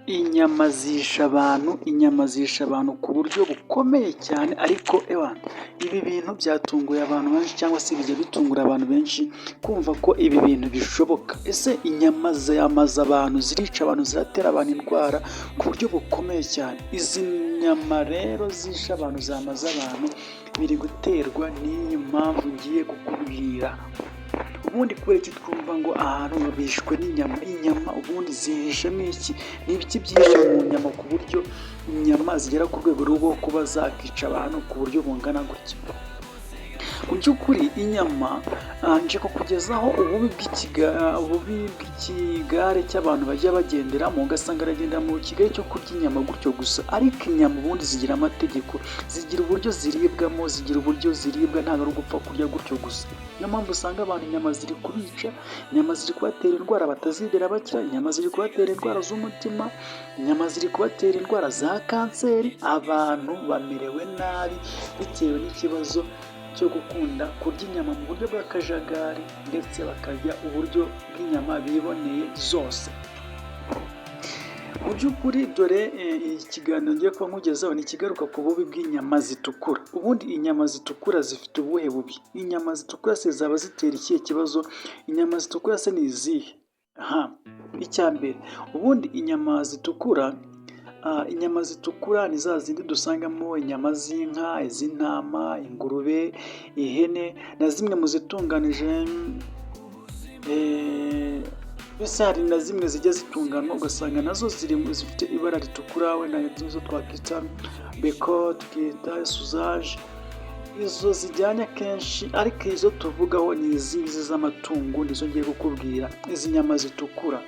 Inyama zisha abantu ku buryo bukomeye cyane, ariko ibi bintu byatunguye abantu benshi, cyangwa se bijya bitungura abantu benshi kumva ko ibi bintu bishoboka. Ese inyama zamaza abantu, zirica abantu, ziratera abantu indwara ku buryo bukomeye cyane. Izi nyama rero zisha abantu, zamaza abantu, biri guterwa n'iyi mpamvu ngiye kukubwira. Ubundi kubera iki twumva ngo ahantu bishwe n'inyama? Inyama ubundi zihishemo iki? Ni ibiki byihishe mu nyama ku buryo inyama zigera ku rwego rwo kuba zakica abantu ku buryo bungana gutya? Mu by'ukuri inyama nje kukugezaho ububi bw'ikigare cy'abantu bajya bagenderamo, ugasanga aragendera mu kigare cyo kurya inyama gutyo gusa. Ariko inyama ubundi zigira amategeko, zigira uburyo ziribwamo, zigira uburyo ziribwa, ntabwo ari ugupfa kurya gutyo gusa. Niyo mpamvu usanga abantu inyama ziri kubica, inyama ziri kubatera indwara batazigera bakira, inyama ziri kubatera indwara z'umutima, inyama ziri kubatera indwara za kanseri. Abantu bamerewe nabi bitewe n'ikibazo cyo gukunda kurya inyama mu buryo bw'akajagari, ndetse bakarya uburyo bw'inyama biboneye zose. Mu by'ukuri dore ikiganiro ngiye kuba nkugezaho ni ikigaruka ku bubi bw'inyama zitukura. Ubundi inyama zitukura zifite ubuhe bubi? Inyama zitukura se zaba zitera ikihe kibazo? Inyama zitukura se ni izihe? Icya mbere, ubundi inyama zitukura ni za zindi dusangamo inyama z'inka, iz'intama, ingurube, ihene, na zimwe mu zitunganije. Mbese hari na zimwe zijya zitunganwa ugasanga nazo zifite ibara ritukura, wenda izo twakwita beko, tukita suzaje. Izo zijyanye akenshi, ariko izo tuvugaho ni izi z'amatungo, nizo ngiye kukubwira. Izi nyama zitukura,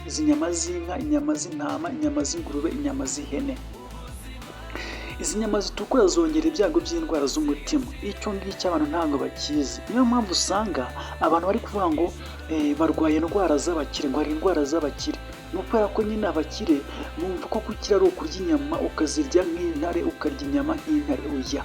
izi nyama z'inka, inyama z'intama, inyama z'ingurube, inyama z'ihene. Izi nyama zitukura zongera ibyago by'indwara z'umutima. Icyo ngicyo abantu ntabwo bakizi. Niyo mpamvu usanga abantu bari kuvuga ngo barwaye indwara z'abakire, ngo hari indwara z'abakire. Ni ukubera ko nyine abakire bumva ko gukira ari ukurya inyama ukazirya nk'intare, ukarya inyama nk'intare. Oya,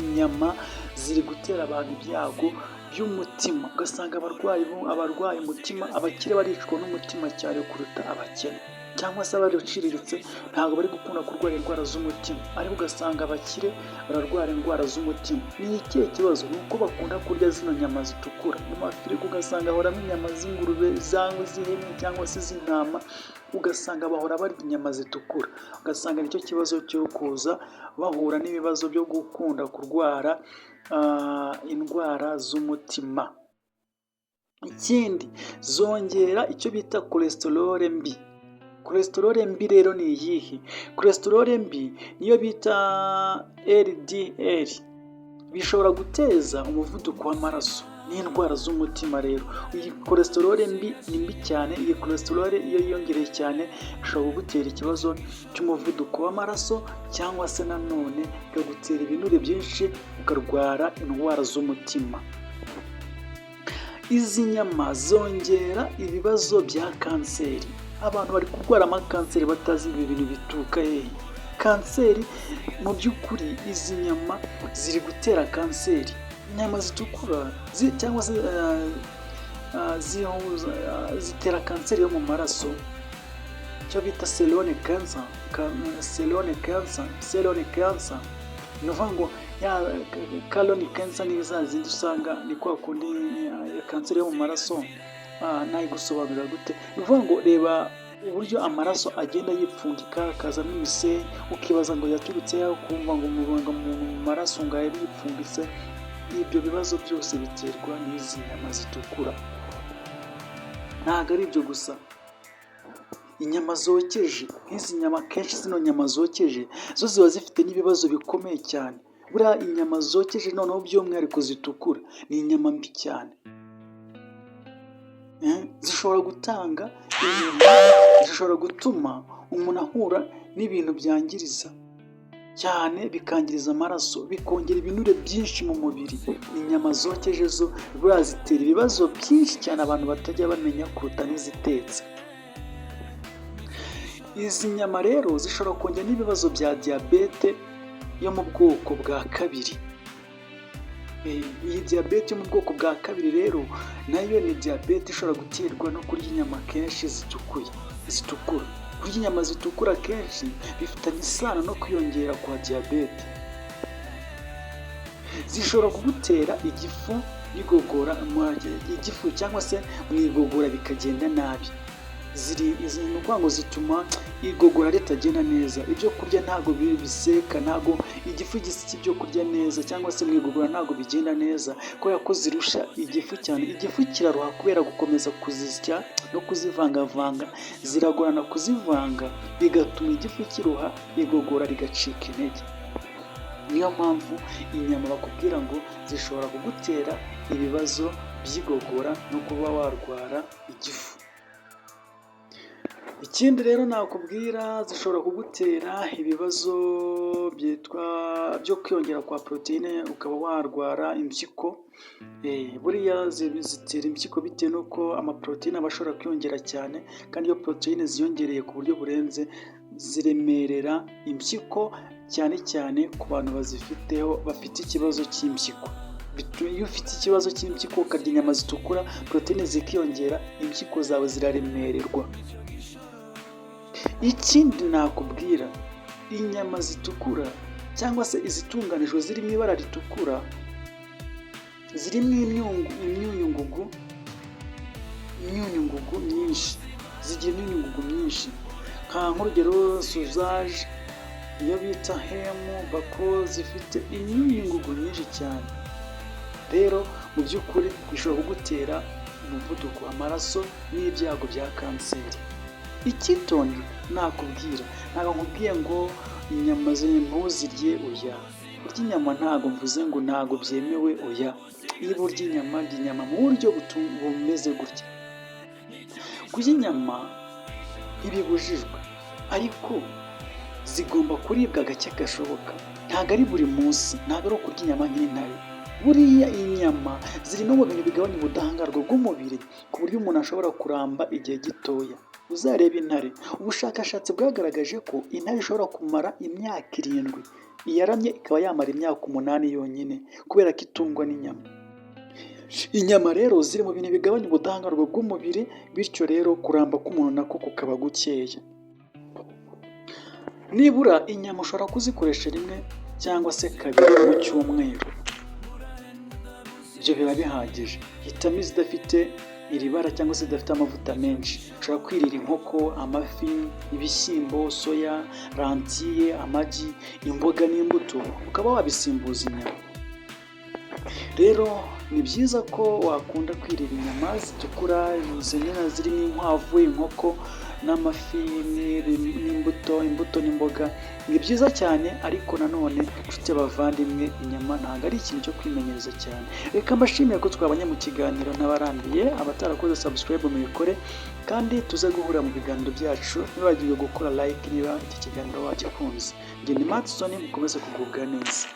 inyama ziri gutera abantu ibyago by'umutima, ugasanga abarwaye umutima, abakire baricwa n'umutima cyane kuruta abakene, cyangwa se abaciriritse ntabwo bari gukunda kurwara indwara z'umutima, ariko ugasanga abakire bararwara indwara z'umutima. Ni ikihe kibazo? Ni uko bakunda kurya zino nyama zitukura. Mu mafirigo ugasanga bahoramo inyama z'ingurube, zangwa z'ihene, cyangwa se z'intama, ugasanga bahora barya inyama zitukura. Ugasanga nicyo kibazo cyo kuza bahura n'ibibazo byo gukunda kurwara indwara z'umutima. Ikindi, zongera icyo bita cholesterol mbi. Cholesterol mbi rero ni iyihe? Cholesterol mbi niyo bita LDL, bishobora guteza umuvuduko w'amaraso n'indwara z'umutima. Rero iyi cholesterol mbi ni mbi cyane. Iyi cholesterol iyo yiyongereye cyane ishobora kugutera ikibazo cy'umuvuduko w'amaraso, cyangwa se nanone ikagutera ibinure byinshi ukarwara indwara z'umutima. Izi nyama zongera ibibazo bya kanseri. Abantu bari kurwara amakanseri batazi ibi bintu bituruka hehe. Kanseri mu by'ukuri izi nyama ziri gutera kanseri. Inyama zitukura cyangwa se zitera kanseri yo mu maraso, icyo bita selone cancer. Ni ukuvuga ngo colon cancer ni za zindi usanga ni kwa kundi kanseri yo mu maraso. Nayigusobanurira gute? Ni ukuvuga ngo reba uburyo amaraso agenda yipfundika akazamo imisenyi, ukibaza ngo yaturutse yaho, ukumva ngo mu maraso ngo yari yipfunditse. Ibyo bibazo byose biterwa n'izi nyama zitukura. Ntabwo ari ibyo gusa, inyama zokeje, nk'izi nyama kenshi, zino nyama zokeje zo ziba zifite n'ibibazo bikomeye cyane. Buriya inyama zokeje noneho by'umwihariko zitukura ni inyama mbi cyane. Zishobora gutuma umuntu ahura n'ibintu byangiriza cyane, bikangiriza amaraso, bikongera ibinure byinshi mu mubiri. Inyama zokeje zo buriya zitera ibibazo byinshi cyane abantu batajya bamenya kuruta n'izitetse. Izi nyama rero zishobora kongera n'ibibazo bya diyabete yo mu bwoko bwa kabiri. Iyi diyabete yo mu bwoko bwa kabiri rero nayo ni diyabete ishobora guterwa no kurya inyama kenshi zitukuye. zitukura. Kurya inyama zitukura kenshi bifitanye isano no kwiyongera kwa diyabete. Zishobora kugutera igifu n'igogora, igifu cyangwa se mu igogora bikagenda nabi. Izi ni ukuvuga ngo zituma igogora ritagenda neza. Ibyo kurya ntabwo biseka, ntabwo igifu gisya ibyo kurya neza, cyangwa se mu igogora ntabwo bigenda neza kubera ko zirusha igifu cyane. Igifu kiraruha kubera gukomeza kuzisya no kuzivangavanga, ziragorana kuzivanga, bigatuma igifu kiruha, igogora rigacika intege. Niyo mpamvu inyama bakubwira ngo zishobora kugutera ibibazo by'igogora no kuba warwara igifu. Ikindi rero nakubwira, zishobora kugutera ibibazo byo kwiyongera kwa poroteyine, ukaba warwara impyiko. Buriya zitera impyiko bitewe n'uko amaporoteyine aba ashobora kwiyongera cyane, kandi iyo poroteyine ziyongereye ku buryo burenze ziremerera impyiko, cyane cyane ku bantu bafite ikibazo cy'impyiko. Iyo ufite ikibazo cy'impyiko ukarya inyama zitukura, poroteyine zikiyongera, impyiko zawe ziraremererwa. Ikindi nakubwira, inyama zitukura cyangwa se izitunganijwe ziri mu ibara ritukura, zirimo imyunyungugu myinshi, zigira imyunyungugu myinshi, nk'urugero sozaje, iyo bita hemu, bako, zifite imyunyungugu myinshi cyane. Rero mu by'ukuri bishobora kugutera umuvuduko w'amaraso n'ibyago bya kanseri. Icyitonderwa nakubwira, ntabwo nkubwiye ngo inyama ntuzirye, oya. Kurya inyama ntabwo mvuze ngo ntabwo byemewe, oya. Iyo urya inyama, rya inyama mu buryo bumeze gutya. Kurya inyama ntibibujijwe, ariko zigomba kuribwa gake gashoboka. Ntabwo ari buri munsi, ntabwo ari ukurya inyama nk'intare. Buriya inyama ziri no mu bintu bigabanya ubudahangarwa bw'umubiri ku buryo umuntu ashobora kuramba igihe gitoya. Uzareba intare, ubushakashatsi bwagaragaje ko intare ishobora kumara imyaka 7, iyaramye ikaba yamara imyaka 8 yonyine, kubera ko itungwa n'inyama. Inyama rero ziri mu bintu bigabanya ubudahangarwa bw'umubiri, bityo rero kuramba k'umuntu nako kukaba gukeya. Nibura inyama ushobora kuzikoresha 1 cyangwa se 2 mu cyumweru. Ibyo biba bihagije. Hitamo izidafite iri bara cyangwa se zidafite amavuta menshi. Ushobora kwirira inkoko, amafi, ibishyimbo, soya, rantiye, amagi, imboga n'imbuto, ukaba wabisimbuza inyama. Rero ni byiza ko wakunda kwirira inyama zitukura, izo nyine zirimo inkwavu, inkoko n'amafi n'imbuto, n'imboga. Ni byiza cyane, ariko nanone nshuti bavandimwe, inyama ntabwo ari ikintu cyo kwimenyereza cyane. Reka mbashimire ko twabanye mu kiganiro n'abarambiye, abatarakoze subscribe mubikore, kandi tuze guhura mu biganiro byacu. Ntibagiwe gukora like niba iki kiganiro wagikunze. Njye ni Matson, mukomeze kugubwa neza.